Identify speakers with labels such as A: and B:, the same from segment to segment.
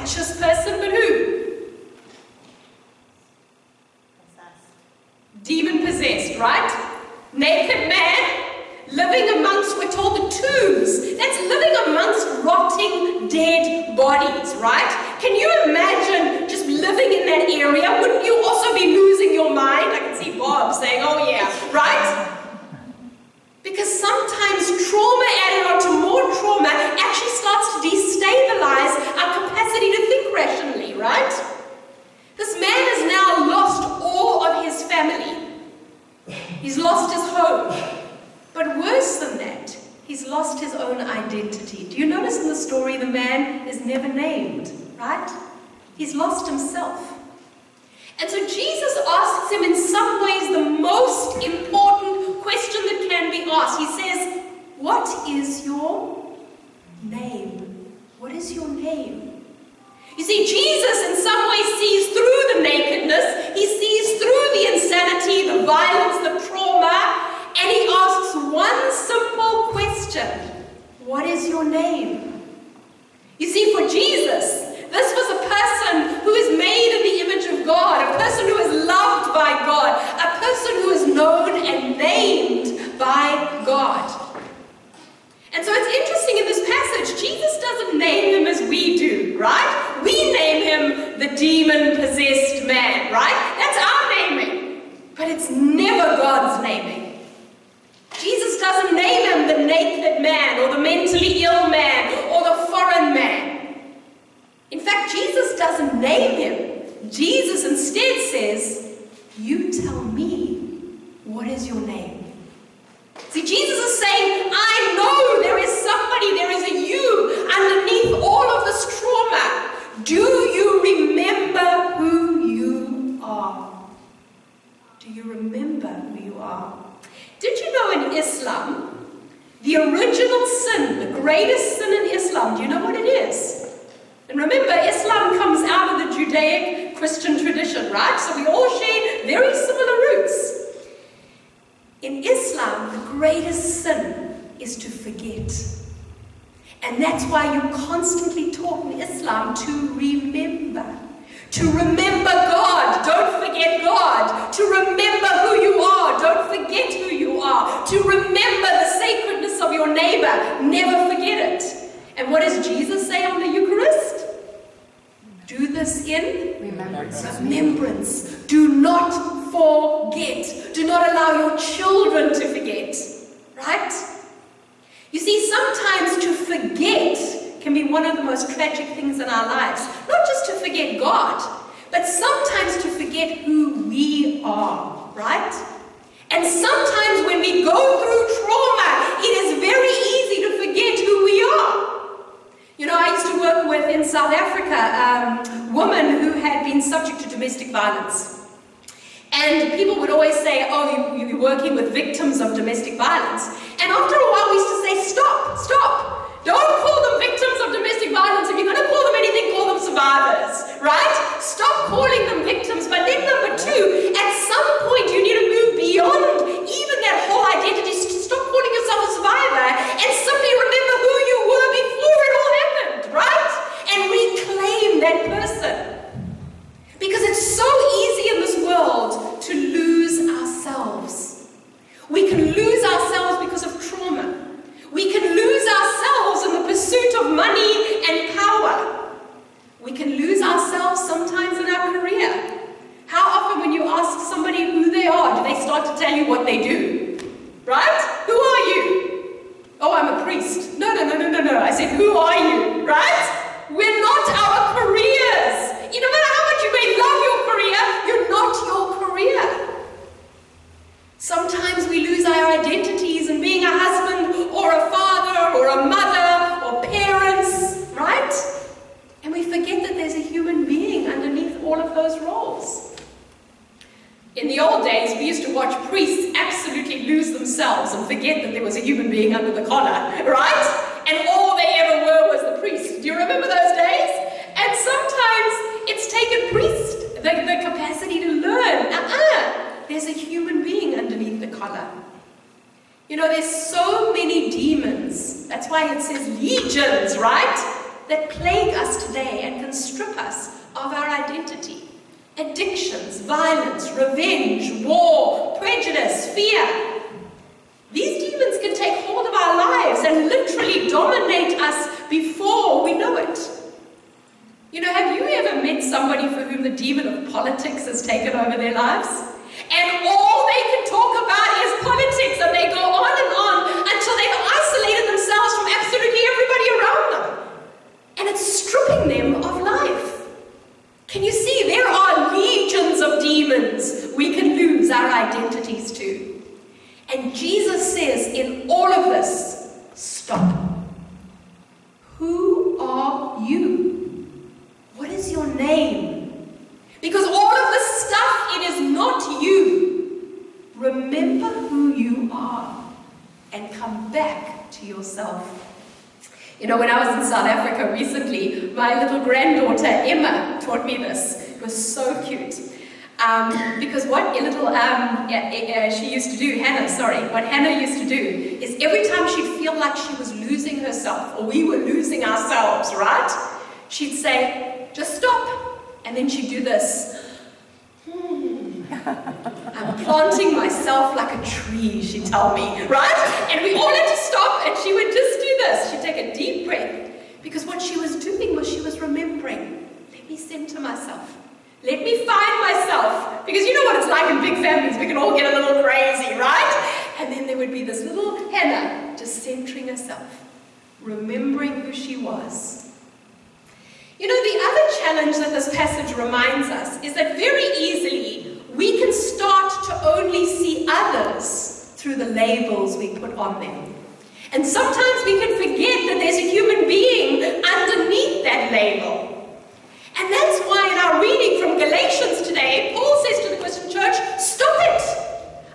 A: righteous person, but who? Demon-possessed, right? Naked man, living amongst, we're told, the tombs. That's living amongst rotting, dead bodies, right? Can you imagine just living in that area? Wouldn't you also be losing your mind? I can see Bob saying, oh yeah, right? Because sometimes trauma added on to more trauma actually starts to destabilize our capacity to think rationally, right? This man has now lost all of his family. He's lost his home. But worse than that, he's lost his own identity. Do you notice in the story the man is never named, right? He's lost himself. And so Jesus asks him in some ways the most important question that can be asked. He says, what is your name? What is your name? You see, Jesus in some ways sees through the nakedness, he sees through the insanity, the violence, the trauma, and he asks one simple question. What is your name? You see, for Jesus, this was a person who is made in the image of God, a person who is loved by God, a person who is known and named by God. And so it's interesting in this passage, Jesus doesn't name him as we do, right? We name him the demon-possessed man, right? That's our naming. But it's never God's naming. Jesus doesn't name him the naked man or the mentally ill man or the foreign man. In fact, Jesus doesn't name him. Jesus instead says, you tell me, what is your name? See, Jesus is saying, I know there is somebody, there is a you underneath all of this trauma. Do you remember who you are? Do you remember who you are? Did you know in Islam, the original sin, the greatest sin in Islam, do you know what it is? And remember, Islam comes out of the Judaic Christian tradition, right? So we all share very similar roots. In Islam, the greatest sin is to forget. And that's why you're constantly taught in Islam to remember. To remember God, don't forget God. To remember who you are, don't forget who you are. To remember the sacredness of your neighbor, never forget it. And what does Jesus say on the Eucharist? Do this in remembrance. Do not forget. Do not allow your children to forget. Right? You see, sometimes to forget can be one of the most tragic things in our lives. Not just to forget God, but sometimes to forget who we are. Right? And sometimes when we go through trauma, it is very easy to forget who we are. You know, I used to work with, in South Africa, a woman who had been subject to domestic violence. And people would always say, oh, you're working with victims of domestic violence. And after a while, we used to say, stop. Don't call them victims of domestic violence. If you're going to call them anything, call them survivors, right? Stop calling them victims. But then number two, at some point, you need to move beyond even that whole identity. Stop calling yourself a survivor and simply remember who you were before it all happened, right? And reclaim that person. Because it's so easy in this world to lose ourselves. We can lose ourselves because of trauma. We can lose ourselves in the pursuit of money and power. We can lose ourselves sometimes in our career. How often when you ask somebody who they are, do they start to tell you what they do? Right? Who are you? Oh, I'm a priest. No. I said, who are you? Right? We're not our careers. No matter how much you may love your career, you're not your career. Sometimes we lose our identities in being a husband or a father or a mother or parents, right? And we forget that there's a human being underneath all of those roles. In the old days, we used to watch priests absolutely lose themselves and forget that there was a human being under the collar, right? And all they ever were was the priest. Do you remember those days? And sometimes it's taken priests the capacity to learn. There's a human being underneath the collar. You know, there's so many demons. That's why it says legions, right? that plague us today and can strip us of our identity. Addictions, violence, revenge, war, prejudice, fear. These demons can take hold of our lives and literally dominate us before we know it. You know, have you ever met somebody for whom the demon of politics has taken over their lives? And all they can talk about is politics, and they go on until they've isolated themselves from absolutely everybody around them. And it's stripping them of life. Can you see? There are legions of demons we can lose our identities to. And Jesus says in all of this, stop. Who are you? What is your name? Because all of this stuff, it is not you. Remember who you are and come back to yourself. You know, when I was in South Africa recently, my little granddaughter Emma taught me this. It was so cute. Because what she used to do, what Hannah used to do is every time she'd feel like she was losing herself, or we were losing ourselves, right? She'd say, just stop. And then she'd do this. I'm planting myself like a tree, she'd tell me, right? And we all had to stop, and she would just do this. She'd take a deep breath. Because what she was doing was she was remembering, let me center myself. Let me find myself. Because you know what it's like in big families. We can all get a little crazy, right? And then there would be this little Hannah just centering herself, remembering who she was. You know, the other challenge that this passage reminds us is that very easily we can start to only see others through the labels we put on them. And sometimes we can forget that there's a human being underneath that label. And that's why in our reading from Galatians today, Paul says to the Christian church, stop it!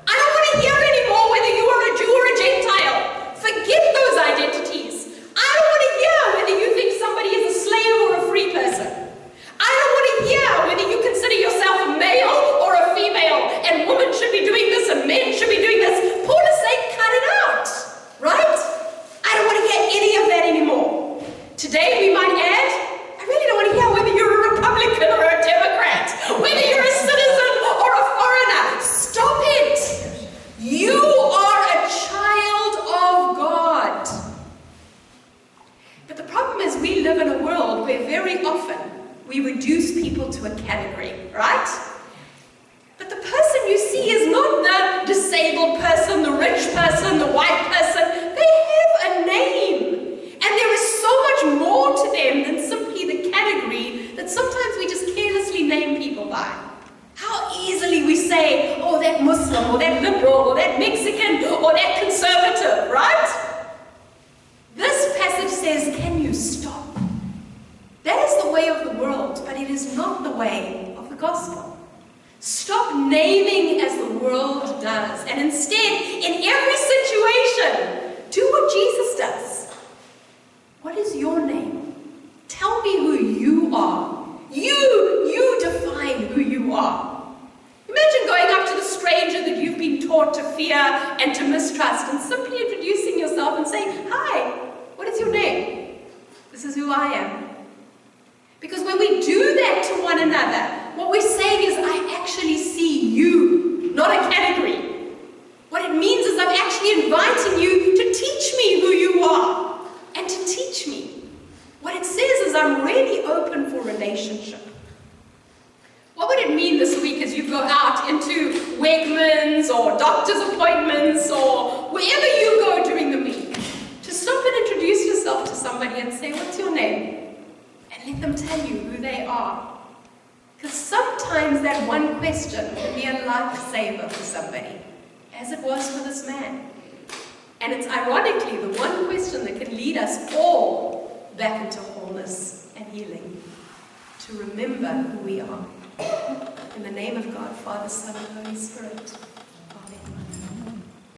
A: I don't want to hear anymore whether you are a Jew or a Gentile. Forget those identities. I don't want to hear whether you think somebody is a slave or a free person. I don't want to hear whether you consider yourself a male or a female, and women should be doing this and men should be doing this. Paul is saying, cut it out, right? I don't want to hear any of that anymore. Today we might add, I really don't want to hear whether you're a Republican or a Democrat, whether you're a citizen or a foreigner. Stop it. You are a child of God. But the problem is we live in a world where very often we reduce people to a category, right? But the person you see is not the disabled person, the rich person, the white person. They have a name. And there is so much more to them than simply the category that sometimes we just carelessly name people by. How easily we say, oh, that Muslim, or that liberal, or that Mexican, or that conservative, right? This passage says, can you stop? That is the way of the world, but it is not the way of the gospel. Stop naming as the world does, and instead, in every situation, do what Jesus does. What is your name? Tell me who you are. You define who you are. Imagine going up to the stranger that you've been taught to fear and to mistrust and simply introducing yourself and saying, hi, what is your name? This is who I am. Because when we do that to one another, what we're saying is, I actually see you, not a category. What it means is I'm actually inviting you to teach me who you are and to teach me. What it says is I'm really open for relationship. What would it mean this week as you go out into Wegmans or doctor's appointments or wherever you go during the week, to stop and introduce yourself to somebody and say, what's your name? And let them tell you who they are. Because sometimes that one question can be a lifesaver for somebody, as it was for this man. And it's ironically the one question that can lead us all back into wholeness and healing, to remember who we are. In the name of God, Father, Son, and Holy Spirit. Amen.